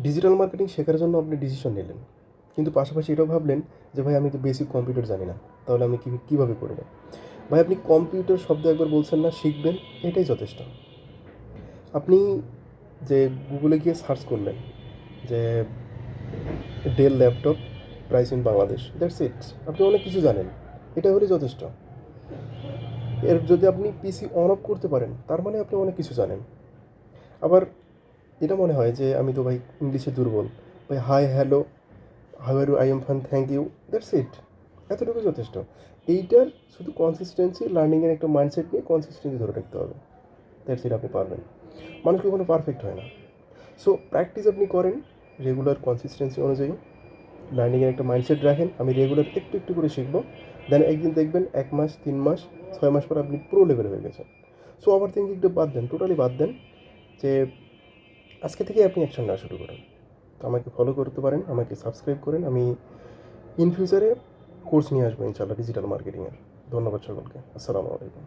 Digital marketing শেখার জন্য আপনি ডিসিশন নিলেন, কিন্তু পাশাপাশি এটাও ভাবলেন যে ভাই আমি তো বেসিক কম্পিউটার জানি না, তাহলে আমি কীভাবে করবো? ভাই আপনি কম্পিউটার শব্দ একবার বলছেন না, শিখবেন, এটাই যথেষ্ট। আপনি যে গুগলে গিয়ে সার্চ করলেন যে del laptop price in Bangladesh, that's it. আপনি অনেক কিছু জানেন, এটা হলে যথেষ্ট। এর যদি আপনি পিসি অন অফ করতে পারেন, তার মানে আপনি অনেক কিছু জানেন। আবার এটা মনে হয় যে আমি তো ভাই ইংলিশে দুর্বল, ভাই hi hello, how are you, I am fine, thank you, that's it. এতটুকু যথেষ্ট। এইটার শুধু কনসিস্টেন্সি, লার্নিংয়ের একটা মাইন্ডসেট নিয়ে কনসিস্টেন্সি ধরে রাখতে হবে, দ্যাটস ইট। আপনি পারবেন। মানুষ কখনো পারফেক্ট হয় না। সো প্র্যাকটিস আপনি করেন রেগুলার কনসিস্টেন্সি অনুযায়ী, লার্নিংয়ের একটা মাইন্ডসেট রাখেন, আমি রেগুলার একটু একটু করে শিখবো। দেন একদিন দেখবেন 1 মাস, 3 মাস, 6 মাস পর আপনি প্রো লেভেল হয়ে গেছেন। সো ওভার থিঙ্কিংটা বাদ দেন, টোটালি বাদ দেন। যে আজকে থেকে আপনি অ্যাকশন নেওয়া শুরু করেন। তো আমাকে ফলো করতে পারেন, আমাকে সাবস্ক্রাইব করেন। আমি ইন ফিউচারে কোর্স নিয়ে আসবো ইনশাআল্লাহ ডিজিটাল মার্কেটিংয়ের। ধন্যবাদ সকলকে। আসসালামু আলাইকুম।